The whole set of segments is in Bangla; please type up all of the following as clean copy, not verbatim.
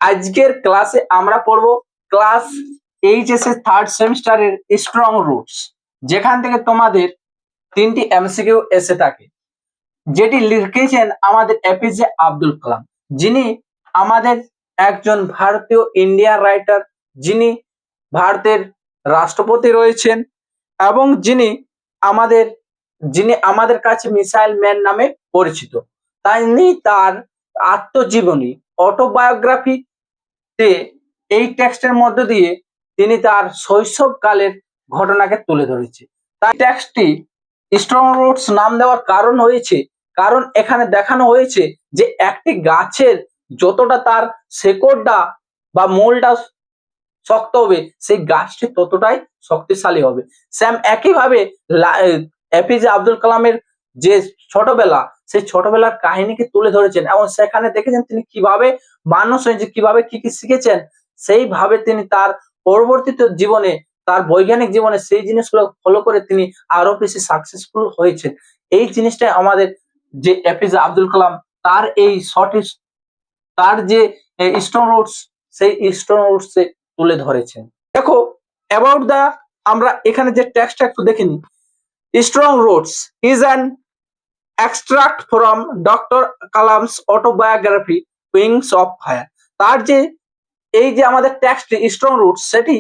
আজকের ক্লাসে আমরা পড়ব ক্লাস এইচএস এর থার্ড সেমিস্টারের স্ট্রং রুটস, যেখান থেকে তোমাদের 3টি এমসিকিউ এসে থাকে, যেটি লিখেছেন আমাদের এপিজে আব্দুল কালাম, যিনি আমাদের একজন ভারতীয় ইন্ডিয়ান রাইটার, যিনি ভারতের রাষ্ট্রপতি রয়েছেন এবং যিনি আমাদের কাছে মিসাইল ম্যান নামে পরিচিত। তিনি তার আত্মজীবনী অটোবায়োগ্রাফি এই টেক্সটের মধ্য দিয়ে তিনি তার শৈশবকালের ঘটনাকে তুলে ধরেছে। তাই টেক্সটটি স্ট্রং রুটস নাম দেওয়ার কারণ এখানে দেখানো হয়েছে যে একটি গাছের যতটা তার শেকড়টা বা মূলটা শক্ত হবে, সেই গাছটি ততটাই শক্তিশালী হবে। স্যাম একইভাবে এপিজে আব্দুল কালামের যে ছোটবেলা, সেই ছোটবেলার কাহিনীকে তুলে ধরেছেন এবং সেখানে দেখেছেন তিনি কিভাবে মানুষ হয়েছে, কিভাবে কি কি শিখেছেন, সেইভাবে তিনি তার পরবর্তী জীবনে, তার বৈজ্ঞানিক জীবনে সেই জিনিসগুলো ফলো করে তিনি আরো বেশি সাকসেসফুল হয়েছেন। এই জিনিসটাই আমাদের যে এপিজে আব্দুল কালাম তার এই তার যে স্ট্রং রুটস, সেই স্ট্রং রুটস তুলে ধরেছেন। দেখো অ্যাবাউট দা, আমরা এখানে যে টেক্সটটা একটু দেখে নিই। Strong roots is an extract from doctor Kalam's autobiography wings of fire. তার যে এই যে আমাদের টেক্সট স্ট্রং রুটস, সেটি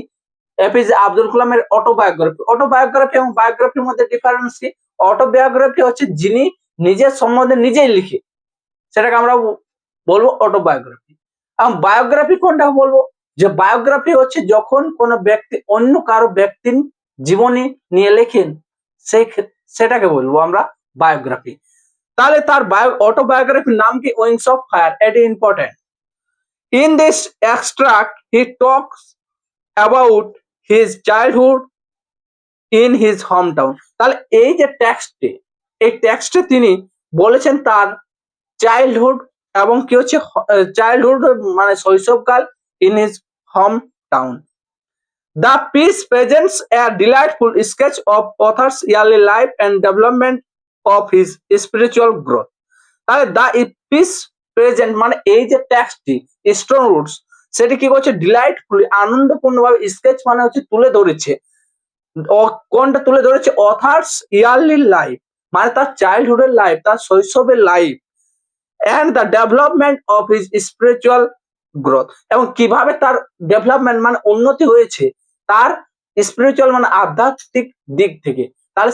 এপিজে আব্দুল কালামের অটোবায়োগ্রাফি এবং বায়োগ্রাফির মধ্যে ডিফারেন্স কি? অটোবায়োগ্রাফি হচ্ছে যিনি নিজের সম্বন্ধে নিজেই লিখে, সেটাকে আমরা বলবো অটোবায়োগ্রাফি। এবং বায়োগ্রাফি কোনটা বলবো? যে বায়োগ্রাফি হচ্ছে যখন কোনো ব্যক্তি অন্য কারো ব্যক্তির জীবনী নিয়ে লেখেন, সেটাকে বলবো আমরা বায়োগ্রাফি। তাহলে তার অটোবায়োগ্রাফির নাম কি? Wings of fire. এটি important. In this extract he talks about his childhood in his home town. তাহলে এই যে টেক্সটে তিনি বলেছেন তার চাইল্ডহুড এবং কি হচ্ছে চাইল্ডহুড মানে শৈশবকাল in his home town. The piece presents a delightful sketch of author's early life and development of his spiritual growth. তাহলে the piece present মানে এই যে টেক্সটটি স্ট্রং রুটস, সেটি কি করছে? ডিলাইটফুলি, আনন্দপূর্ণভাবে, স্কেচ মানে হচ্ছে তুলে ধরেছে। কোনটা তুলে ধরেছে? অথার্স ইয়ারলি লাইফ, মানে তার চাইল্ডহুডের লাইফ, তার শৈশবের life, and the development of his spiritual growth, এবং কিভাবে তার ডেভেলপমেন্ট মানে উন্নতি হয়েছে তার স্পিরিচুয়াল মানে আধ্যাত্মিক দিক থেকে। তাহলে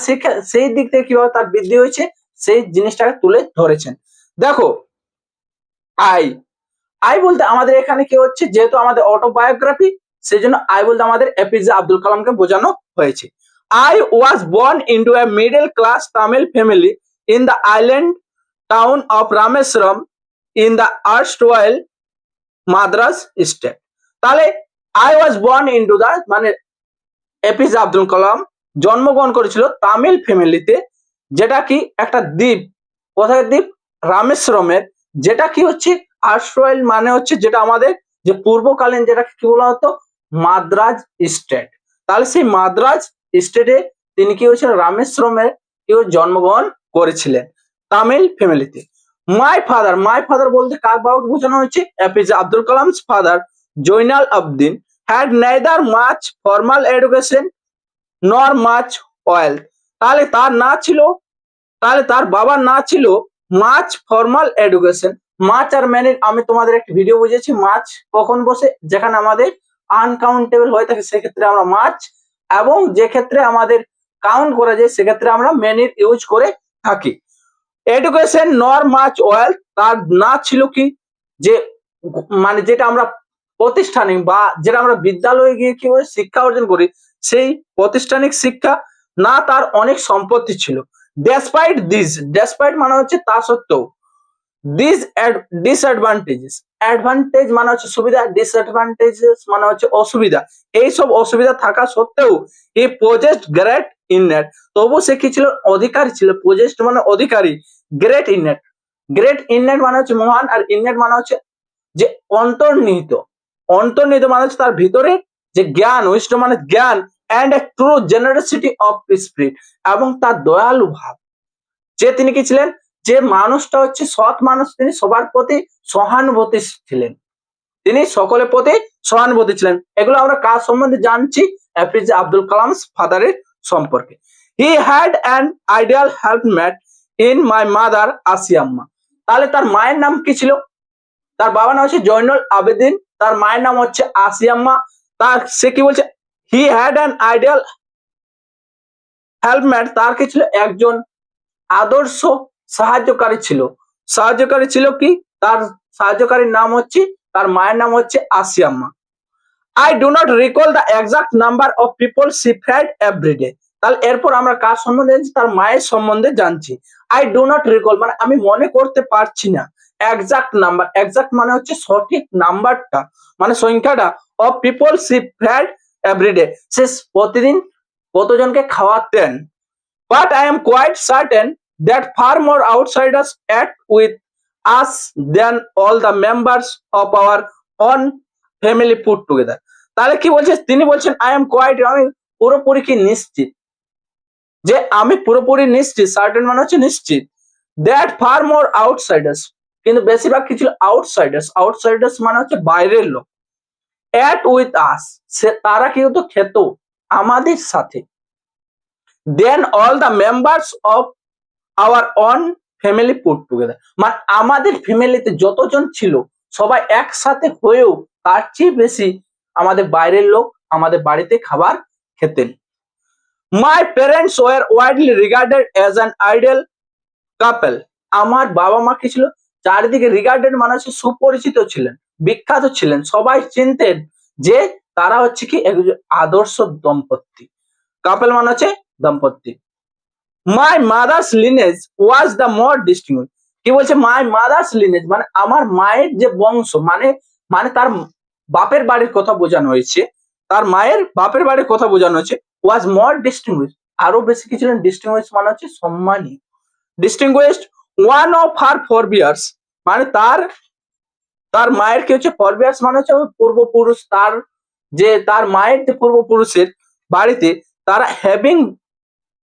সেই দিক থেকে কিভাবে তার বৃদ্ধি হয়েছে, সেই জিনিসটাকে তুলে ধরেছেন। দেখো আই বলতে আমাদের এখানে কি হচ্ছে, যেহেতু আমাদের অটোবায়োগ্রাফি, সেই জন্য আই বলতে আমাদের এপিজে আব্দুল কালামকে বোঝানো হয়েছে। I was born into a middle class Tamil family in the island town of Rameswaram in the erstwhile Madras state. তাহলে I was born into the মানে এপিজে আব্দুল কালাম জন্মগ্রহণ করেছিল তামিল ফ্যামিলিতে, যেটা কি একটা দ্বীপ। কোথায় দ্বীপ? রামেশ্বরমের। যেটা কি হচ্ছে আর্টসওয়াইল মানে হচ্ছে যেটা আমাদের যে পূর্বকালীন, যেটাকে কি বলা হতো? মাদ্রাজ স্টেট। তাহলে সেই মাদ্রাজ স্টেটে তিনি কি হয়েছিল? রামেশ্বরমে কেউ জন্মগ্রহণ করেছিলেন তামিল ফ্যামিলিতে। মাই ফাদার বলতে কার বাবা বোঝানো হয়েছে? APJ Abdul Kalam's father Jainul Abdeen had neither much formal education nor much wealth. তাহলে তার বাবার না ছিল মাচ ফর্মাল এডুকেশন। মাচ আর ম্যানের আমি তোমাদের একটা ভিডিও বুঝেছি। মাচ কখন বসে? যেখানে আমাদের আনকাউন্টেবল হয়ে থাকে সেক্ষেত্রে আমরা মাচ, এবং যে ক্ষেত্রে আমাদের কাউন্ট করা যায় সেক্ষেত্রে আমরা ম্যানের ইউজ করে থাকি। এডুকেশন নর মাচ ওয়েলথ, তার না ছিল কি? যে মানে যেটা আমরা প্রতিষ্ঠানিক বা যেটা আমরা বিদ্যালয়ে গিয়ে কি করে শিক্ষা অর্জন করি, সেই প্রাতিষ্ঠানিক শিক্ষা না, তার অনেক সম্পত্তি ছিল। ডেসপাইট মানে হচ্ছে তা সত্ত্বেও, ডিসঅ্যাডভান্টেজেস, অ্যাডভান্টেজ মানে হচ্ছে সুবিধা, ডিসঅ্যাডভান্টেজেস মানে হচ্ছে অসুবিধা। এইসব অসুবিধা থাকা সত্ত্বেও হি পজেসড গ্রেট ইননেট, তবু সে কি ছিল? অধিকারী ছিল। পজেসড মানে অধিকারী, গ্রেট ইননেট মানে হচ্ছে মহান, আর ইননেট মানে হচ্ছে যে অন্তর্নিহিত মানে হচ্ছে তার ভিতরে যে জ্ঞান, উইজডম মানে জ্ঞান, and a true generosity of spirit, এবং তার দয়ালু ভাব। যে তিনি কি ছিলেন? যে মানুষটা হচ্ছে সৎ মানুষ, তিনি সবার প্রতি সহানুভূতি ছিলেন। তিনি সকলের প্রতি সহানুভূতি ছিলেন। এগুলো আমরা কার সম্বন্ধে জানছি? এপিজে আব্দুল কালাম ফাদারের সম্পর্কে। He had an ideal helpmate in my mother Ashiamma. তাহলে তার মায়ের নাম কি ছিল? তার বাবার নাম হচ্ছে জয়নুল আবেদিন, তার মায়ের নাম হচ্ছে আসিয়াম্মা। তার সে কি বলছে? হি হ্যাড অ্যান আইডিয়াল হেল্পমেট, তার কি ছিল? একজন আদর্শ সাহায্যকারী ছিল। সাহায্যকারী ছিল কি? তার সাহায্যকারীর নাম হচ্ছে, তার মায়ের নাম হচ্ছে Ashiamma. I do not recall the exact number of people she fed everyday. তাহলে এরপর আমরা কার সম্বন্ধে জানছি? তার মায়ের সম্বন্ধে জানছি। আই ডু নট রিকল মানে আমি মনে করতে পারছি না। এক্সাক্ট নাম্বার, এক্সাক্ট মানে হচ্ছে সঠিক নাম্বারটা, মানে সংখ্যাটা। Of people she fed everyday, সে প্রতিদিন কতজনকে খাওয়াতেন। But I am quite certain that far more outsiders act with us than all the members of our own family put together. তাহলে কি বলছে? তিনি বলছেন আই এম কোয়াইট, আমি পুরোপুরি কি নিশ্চিত, যে আমি পুরোপুরি নিশ্চিত, সার্টেন মানে হচ্ছে নিশ্চিত, দ্যাট ফার মোর আউটসাইডার্স, কিন্তু বেশিরভাগ কি ছিল? আউটসাইডার্স। আউটসাইডার্স মানে হচ্ছে বাইরের লোক। অ্যাট উইথ আস, তারা কিন্তু খেত আমাদের সাথে। Then all the members of our on family put together, মানে আমাদের ফ্যামিলিতে যতজন ছিল সবাই একসাথে হয়েও তার চেয়ে বেশি আমাদের বাইরের লোক আমাদের বাড়িতে খাবার খেতেন। My parents were widely regarded as an ideal couple, আমার বাবা মা কি ছিল? চারিদিকে রিগার্ডেড মানে হচ্ছে সুপরিচিত ছিলেন, বিখ্যাত ছিলেন, সবাই চিনতেন যে তারা হচ্ছে কি একজন আদর্শ দম্পতি। কাপল মানে হচ্ছে দম্পতি। My mother's lineage was the more distinguished, কি বলছে? মাই মাদার্স লিনেজ মানে আমার মায়ের যে বংশ, মানে মানে তার বাপের বাড়ির কথা বোঝানো হয়েছে, তার মায়ের বাপের বাড়ির কথা বোঝানো হয়েছে। ওয়াজ মোর ডিস্টিংগুইশ, আরো বেশি কি ছিলেন? ডিস্টিংগুইশ মানে হচ্ছে সম্মানী। ডিস্টিংগুইশড ওয়ান অফ হার ফরবিয়ার্স, মানে তার তার মায়ের কি হচ্ছে? ফরবিয়ার্স মানে হচ্ছে পূর্বপুরুষ, তার যে তার মায়ের যে পূর্বপুরুষের বাড়িতে তারা having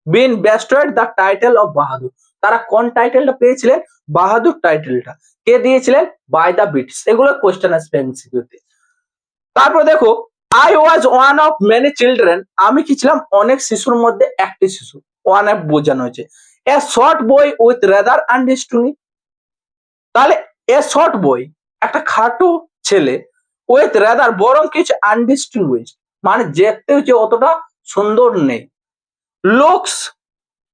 been bested the title of Bahadur, তারা কোন টাইটেলটা পেয়েছিলেন? বাহাদুর টাইটেলটা কে দিয়েছিলেন? By the British. এগুলো কোশ্চেন আসবে এমসিকিউতে। তারপর দেখো, I was one of many children, আমি কি ছিলাম? অনেক শিশুর মধ্যে একটি শিশু। ওয়ান অফ বোঝানো হয়েছে। এ শর্ট বই উইথ রেদার আন্ডারস্ট্যান্ডিং, তাহলে এ শর্ট বই একটা খাটো ছেলে, উইথ রেদার বরং কিছু আনডিস্টিংগুইশ মানে দেখতে হচ্ছে অতটা সুন্দর নেই। Looks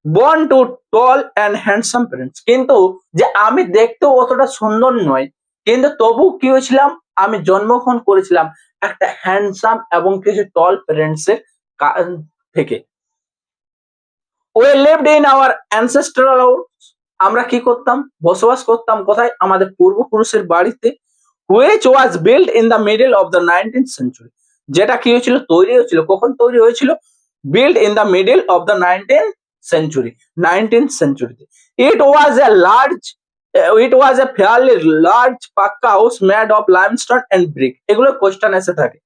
born to tall and handsome parents, কিন্তু যে আমি দেখতেও অতটা সুন্দর নয়, কিন্তু তবু কি হয়েছিলাম? আমি জন্মগ্রহণ করেছিলাম একটা হ্যান্ডসাম এবং কিছু টল প্যারেন্টস এর থেকে। We lived in our ancestral house, আমরা কি করতাম? বসবাস করতাম কোথায়? আমাদের পূর্বপুরুষের বাড়িতে। Which was build in the middle of the 19th century, যেটা কি হয়েছিল? তৈরি হয়েছিল। কখন তৈরি হয়েছিল? Build in the middle of the 19th সেঞ্চুরিতে। It was a large, it was a fairly large pucca house made of limestone and brick, এগুলো কোশ্চেন এসে থাকে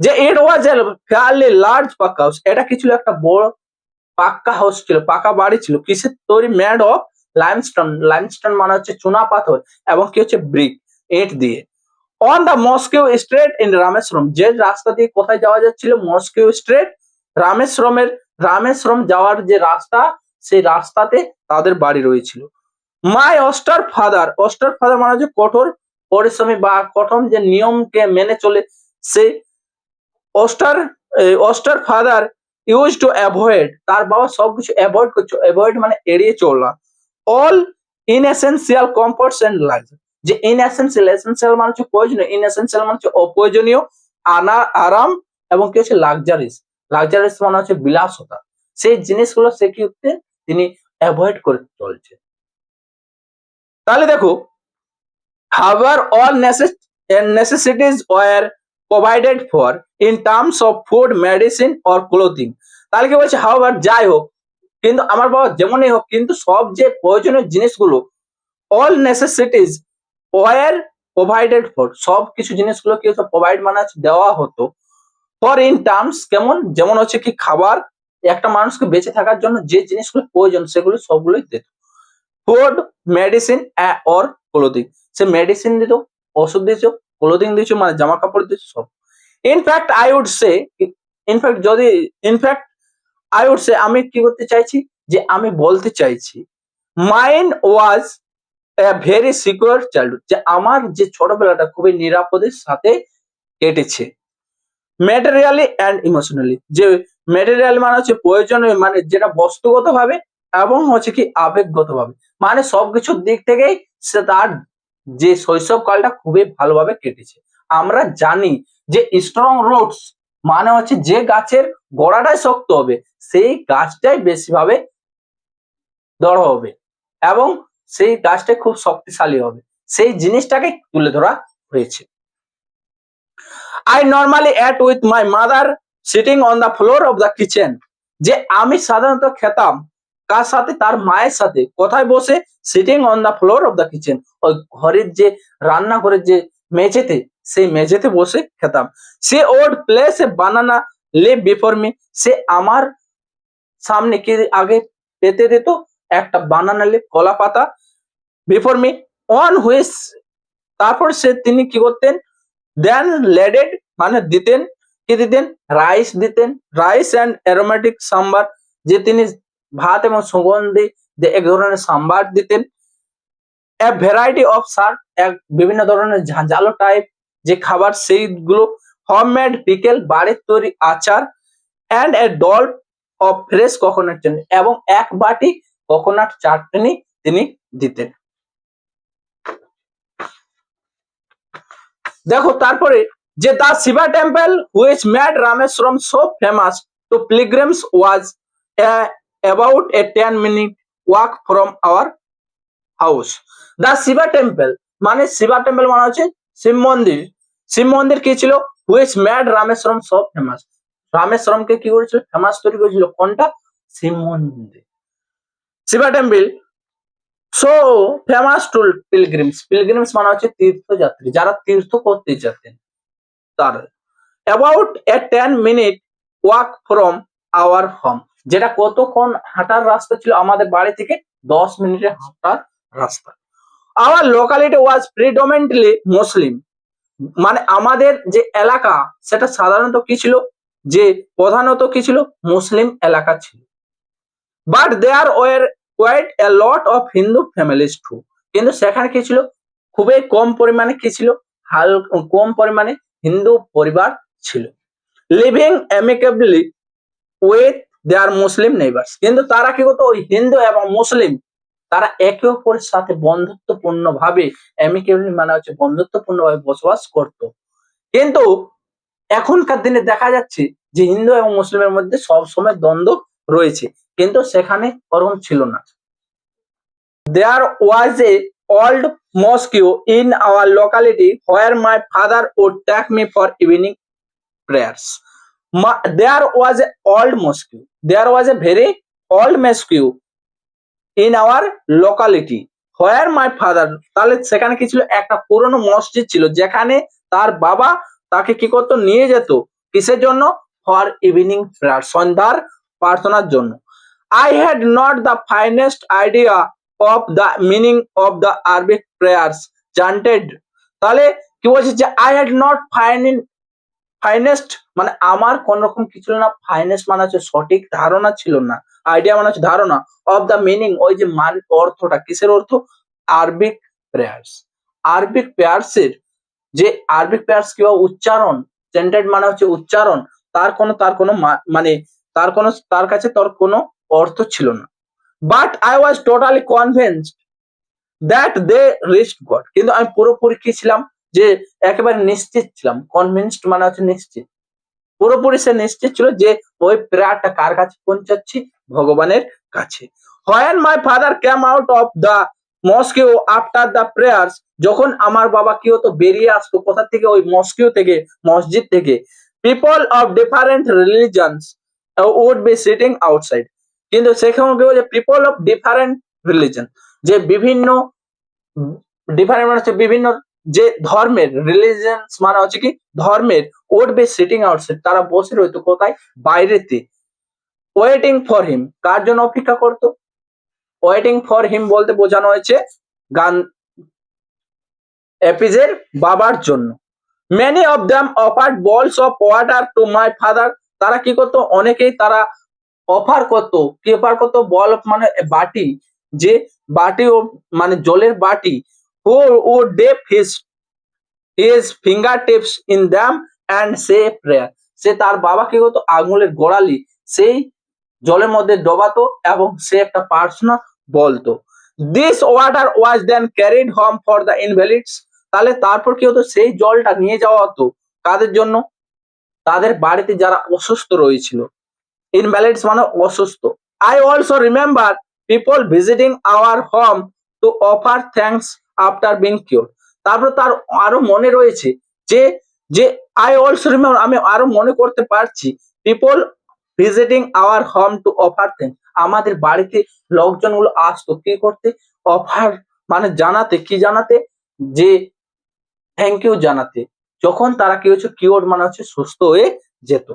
যে it was a fairly large pucca house, এটা কি ছিল? একটা বড় পাক্কা হাউস ছিল, পাকা বাড়ি ছিল। কিসের তৈরি? মেড অফ লাইমস্টোন, লাইমস্টোন মানে হচ্ছে চুনা পাথর, এবং কি হচ্ছে? ব্রিক, ইট দিয়ে। On the mosque straight in Rameswaram, যে রাস্তা দিয়ে কোথায় যাওয়া যাচ্ছিল? মস্কিউ স্ট্রেট, রামেশ্বরমের, রামেশ্বরম যাওয়ার যে রাস্তা, সেই রাস্তাতে তাদের বাড়ি রয়েছিল। My austere father, austere father মানে হচ্ছে কঠোর পরিশ্রমী বা কঠোর যে নিয়মকে মেনে চলে, সেই austere austere father use to avoid, তার বাবা সবকিছু অ্যাভয়েড করছে। অ্যাভয়েড মানে এড়িয়ে চলা। অল ইনএসেনশিয়াল কমফর্টস এন্ড লাক্সারি, যে ইনএসেনশিয়াল, এসেনশিয়াল মানে হচ্ছে প্রয়োজনীয়, ইনএসেনশিয়াল মানে হচ্ছে অপ্রয়োজনীয়, আরাম, এবং কি হচ্ছে? লাক্সারিস, লাক্সারিস মানে হচ্ছে বিলাসতা, সেই জিনিসগুলো সে কি হচ্ছে? তিনি অ্যাভয়েড করে চলছে। তাহলে দেখো, however all necessities were provided for in terms of food, medicine or clothing, তাহলে কি বলছে? however যাই হোক, কিন্তু আমার বাবা যেমনই হোক, কিন্তু সব যে প্রয়োজনীয় জিনিসগুলো, all necessities were provided for, সব কিছু জিনিসগুলো কি হতো? প্রোভাইড মানে হচ্ছে দেওয়া হতো। ফর ইন টার্মস, কেমন? যেমন হচ্ছে কি খাবার, একটা মানুষকে বেঁচে থাকার জন্য যে জিনিসগুলো প্রয়োজন সেগুলো সবগুলোই দিত। Food, medicine or clothing, say medicine দিত, ওষুধ দিত, ক্লোদিং দিয়েছো মানে জামা কাপড় দিয়েছো সব। ইনফ্যাক্ট আই উড সে আমি কি করতে চাইছি যে আমি বলতে চাইছি mine was a very secure childhood, যে আমার যে ছোটবেলাটা খুবই নিরাপদের সাথে কেটেছে ম্যাটেরিয়ালি অ্যান্ড ইমোশনালি। যে ম্যাটেরিয়াল মানে হচ্ছে প্রয়োজনীয় মানে যেটা বস্তুগত ভাবে, এবং হচ্ছে কি আবেগগত ভাবে, মানে সবকিছুর দিক থেকেই সে তার যে শৈশবকালটা খুবই ভালোভাবে কেটেছে। আমরা জানি যে স্ট্রং রুটস মানে হচ্ছে যে গাছের গোড়াটাই শক্ত হবে সেই গাছটাই বেশিভাবে দৃঢ় হবে এবং সেই গাছটা খুব শক্তিশালী হবে, সেই জিনিসটাকে তুলে ধরা হয়েছে। I normally ate with my mother sitting on the floor of the kitchen, যে আমি সাধারণত খেতাম কার সাথে, তার মায়ের সাথে। কোথায় বসে? Sitting on the floor of the kitchen, ওই ঘরের যে রান্নাঘরের যে মেঝেতে, সেই মেঝেতে বসে খেতাম। সে ওড প্লেস এ বানানা লিভ বিফোর মি, সে আমার সামনে কি আগে পেতে দিত একটা বানানা লিভ, কলা পাতা, বিফোর মি অন হুইচ, তারপর তিনি কি করতেন, দেন লেডেড মানে দিতেন, কি দিতেন, রাইস দিতেন, রাইস অ্যান্ড অ্যারোমেটিক সাম্বার, যে তিনি ভাত এবং সুগন্ধি এক ধরনের সাম্বার দিতেন। এ ভ্যারাইটি অফ সার, এক বিভিন্ন ধরনের ঝাঁঝালো টাইপ যে খাবার সেইগুলো। হোমমেড পিকেল, বাড়ির তৈরি আচার। And a doll of fresh coconut chutney, এবং এক বাটি কোকোনাট চাটনি তিনি দিতেন। দেখো তারপরে যে the Shiva temple which made Rameswaram so famous to pilgrims was about a 10-minute walk from our house. The Shiva temple মানে শিবা টেম্পল মানে হচ্ছে শিব মন্দির। শিব মন্দির কি ছিল? Which made Rameswaram so famous, রামেশ্বরমকে কি করেছিল? ফেমাস তৈরি করেছিল। কোনটা? শিব মন্দির। Shiva temple so famous to pilgrims, pilgrims মানে হচ্ছে তীর্থযাত্রী, যারা তীর্থ করতে যেতেন তার। About a 10-minute walk from our home, যেটা কতক্ষণ হাঁটার রাস্তা ছিল? আমাদের বাড়ি থেকে 10 মিনিটের হাঁটার রাস্তা। আওয়ার লোকালিটি ওয়াজ প্রিডমিনেন্টলি মুসলিম, মানে আমাদের যে এলাকা সেটা সাধারণত কি ছিল? যে প্রধানত কি ছিল? মুসলিম এলাকা ছিল। But there were quite a lot of Hindu families too, কিন্তু সেখানে কি ছিল? খুবই কম পরিমাণে কি ছিল? কম পরিমাণে হিন্দু পরিবার ছিল। Living amicably with their Muslim neighbours, কিন্তু তারা কি করতো? ওই হিন্দু এবং মুসলিম তারা একে অপরের সাথে বন্ধুত্বপূর্ণ ভাবে, অ্যামিকেবলি মানে হচ্ছে বন্ধুত্বপূর্ণ ভাবে বসবাস করত। কিন্তু এখনকার দিনে দেখা যাচ্ছে যে হিন্দু এবং মুসলিমের মধ্যে সবসময় দ্বন্দ্ব রয়েছে, কিন্তু সেখানে ওরকম ছিল না। There was a old mosque in our locality where my father would take me for evening prayers. There was a old mosque. There was a very old mosque in our locality where my father, তাহলে সেখানে কি ছিল? একটা পুরনো মসজিদ ছিল যেখানে তার বাবা তাকে কি করতো? নিয়ে যেত। কিসের জন্য? ফর ইভিনিং প্রেয়ার, সন্ধ্যার প্রার্থনার জন্য। I had not the finest idea of the meaning of the Arabic prayers chanted. তাহলে কি বলছে? যে I had not ফাইনেস্ট মানে আমার কোন রকম কিছু না, ফাইনেস্ট মানে হচ্ছে সঠিক ধারণা ছিল না, আইডিয়া মানে হচ্ছে ধারণা, অফ দ্য মিনিং ওই যে মান অর্থটা, কিসের অর্থ? Arabic prayers. আরবিক প্রেয়ার্সের যে আরবিক প্রেয়ার্স কিংবা উচ্চারণ, চেন্টেড মানে হচ্ছে উচ্চারণ, মানে তার কাছে তার কোনো অর্থ ছিল না। But I was totally convinced that they reached God, কিন্তু আমি পুরোপুরি কি ছিলাম? যে একেবারে নিশ্চিত ছিলাম। কনভিন্সড মানে হচ্ছে নিশ্চিত, পুরোপুরি সে নিশ্চিত ছিল যে ওই প্রেয়ারটা কার কাছে পৌঁছাচ্ছি? ভগবানের কাছে। When my father came out of the mosque after the prayers, যখন আমার বাবা কি হতো? বেরিয়ে আসতো কোথা থেকে? ওই মস্কিউ থেকে, মসজিদ থেকে। People of different religions would be sitting outside, কিন্তু সেখানে কি বলছে? People of different religion, যে বিভিন্ন ডিফারেন্ট মানে হচ্ছে বিভিন্ন যে ধর্মের, রিলিজিয়ন্স মানে হচ্ছে কি ধর্মের, ওড বি সিটিং আউটসাইড, তারা বসে রইতো কোথায়? বাইরেতে। ওয়েটিং ফর হিম, কার জন্য অপেক্ষা করতো? ওয়েটিং ফর হিম বলতে বোঝানো হয়েছে গান এপিজের বাবার জন্য। মেনি অফ দেম অফার্ড বলস of water to my father. তারা কি করতো, অনেকেই তারা অফার করতো, কি অফার করতো, বল মানে বাটি, যে বাটি ও মানে জলের বাটি, who would dip his finger tips in them and say prayer. সে তার বাবা কি করতো, আঙুলের গোড়ালি সেই জলের মধ্যে ডোবাতো এবং সে একটা প্রার্থনা বলতো। This water was then carried home for the invalids. তাহলে তারপর কি হতো, সেই জলটা নিয়ে যাওয়া হতো কাদের জন্য, তাদের বাড়িতে যারা অসুস্থ রয়েছিল। ইনভ্যালিডস মানে অসুস্থ। I also remember people visiting our home to offer thanks after being cure. তারপর তার আরো মনে রয়েছে যে যে আই অলসো রিমেম্বার, আমি আরো মনে করতে পারছি, people visiting our home to offer thanks, আমাদের বাড়িতে লোকজনগুলো আসতো কি করতে, অফার মানে জানাতে, কি জানাতে, যে থ্যাংক ইউ জানাতে, যখন তারা কি হচ্ছে কিওর মানে হচ্ছে সুস্থ হয়ে যেত।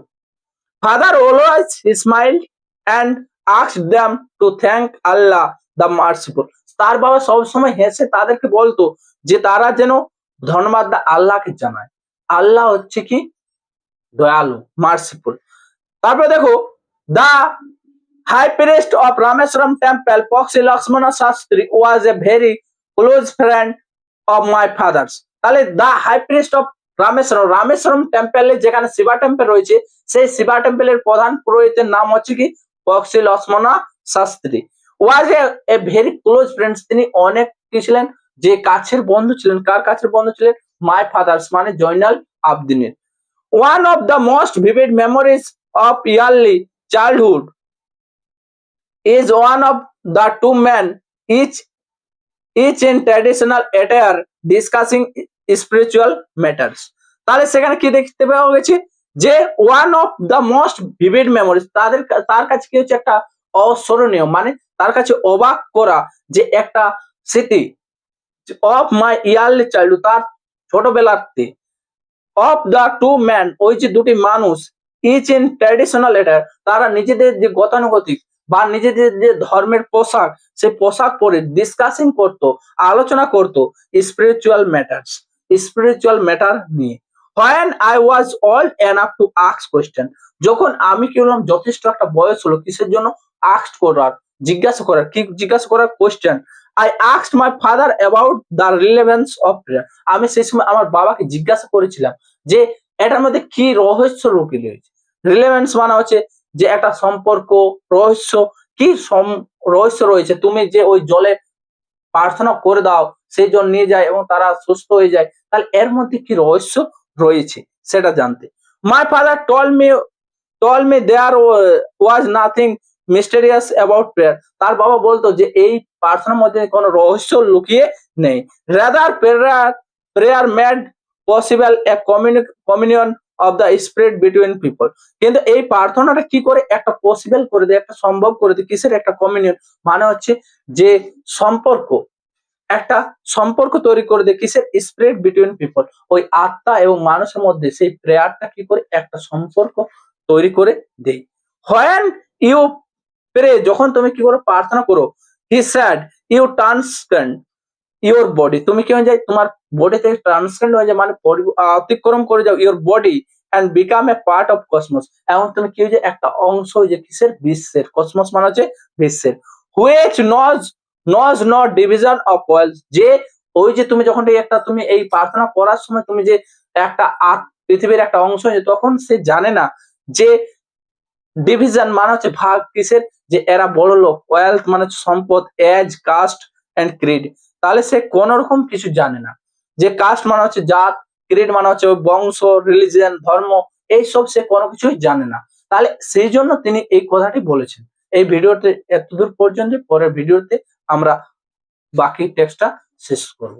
Father always smiled and asked them to thank Allah the merciful. তার বাবা সবসময় হেসে তাদেরকে বলতো যে তারা যেন ধন্যবাদ আল্লাহকে জানায়। আল্লাহ হচ্ছে কি দয়ালু, মার্সিফুল। তারপরে দেখো, the high priest of Rameswaram temple Pakshi Lakshmana Shastri was a very close friend of my father's. তাহলে the high priest of Rameswaram, Rameswaram টেম্পলে যেখানে শিবা টেম্পল রয়েছে, সেই শিবা টেম্পলের প্রধান পুরোহিতের নাম হচ্ছে কি পক্সি Lakshmana Shastri. Was a very close friends, তিনি অনেক কি ছিলেন, যে কাছের বন্ধু ছিলেন। কার কাছের বন্ধু ছিলেন, মাই ফাদার্স মানে জয়নাল আবদিনের। One of the most vivid memories of early childhood is one of the two men, each in traditional attire discussing spiritual matters. তাহলে সেখানে কি দেখতে পাওয়া গেছে, যে one of the most vivid memories, তার কাছে কি হচ্ছে একটা অস্মরণীয় মানে তার কাছে অবাক করা যে একটা স্মৃতি, অফ মাই ইয়ারলি চাইল্ডহুড, তার ছোটবেলাতে, অফ দ্য টু ম্যান, ওই যে দুটি মানুষ, ইচ ইন ট্র্যাডিশনাল এটার, তারা নিজেদের যে গতানুগতিক বা নিজেদের যে ধর্মের পোশাক, সেই পোশাক পরে ডিসকাসিং করতো, আলোচনা করতো স্পিরিচুয়াল ম্যাটার্স, স্পিরিচুয়াল ম্যাটার নিয়ে। When I was old enough to ask question, যখন আমি কি হলাম যথেষ্ট একটা বয়স হলো কিসের জন্য, আস্ক করার, জিজ্ঞাসা করার, কি জিজ্ঞাসা করার, question. I asked my father about the relevance of prayer, আমি সেই সময় আমার বাবাকে জিজ্ঞাসা করেছিলাম যে এটার মধ্যে কি রহস্য লুকিয়ে রয়েছে। রিলেভেন্স মানে হচ্ছে যে একটা সম্পর্ক, রহস্য, কি রহস্য রয়েছে, তুমি যে ওই জলে প্রার্থনা করে দাও, সেই জল নিয়ে যায় এবং তারা সুস্থ হয়ে যায়, তাহলে এর মধ্যে কি রহস্য রয়েছে সেটা জানতে। My father told me there was nothing mysterious about prayer. তার বাবা বলতো যে এই প্রার্থনার মধ্যে কোনো রহস্য লুকিয়ে নেই। rather prayer made possible a communion of the spirit between people. কিন্তু এই প্রার্থনাটা কি করে একটা পসিবল করে দেয়, একটা সম্ভব করে দেয়, কিসের, একটা কমিউনিয়ন মানে হচ্ছে যে সম্পর্ক, একটা সম্পর্ক তৈরি করে দেয়, কিসের, স্পিরিট বিটুইন পিপল, ওই আত্মা এবং মানুষের মধ্যে সেই প্রেয়ারটা কি করে একটা সম্পর্ক তৈরি করে দেয়। হোয়েন ইউ প্রে, যখন তুমি কি করো, প্রার্থনা করো, he said you transcend your body, তুমি কি হয়ে যায়, তোমার বডি থেকে ট্রান্সক্যান্ড হয়ে যায় মানে অতিক্রম করে যাও your body and become a part of cosmos, এবং তুমি কি হয়ে যায় একটা অংশ হয়ে যায় কিসের, বিশ্বের, কসমস মানে হচ্ছে বিশ্বের। Which নজ not division of wealth, যে ওই যে তুমি যখন একটা তুমি এই প্রার্থনা করার সময় তুমি যে একটা পৃথিবীর একটা অংশ হয়ে যায়, তখন সে জানে না যে ডিভিশন মানে হচ্ছে ভাগ, কিসের, যে এরা বড় লোক, ওয়েলথ মানে হচ্ছে সম্পদ, এজ, কাস্ট এন্ড ক্রিড, তাহলে সে কোন রকম কিছু জানে না, যে কাস্ট মানে হচ্ছে জাত, ক্রিড মানে হচ্ছে বংশ, রিলিজিয়ন, ধর্ম, এইসব সে কোনো কিছুই জানে না। তাহলে সেই জন্য তিনি এই কথাটি বলেছেন। এই ভিডিওতে এতদূর পর্যন্ত, পরের ভিডিওতে আমরা বাকি টেক্সটটা শেষ করব।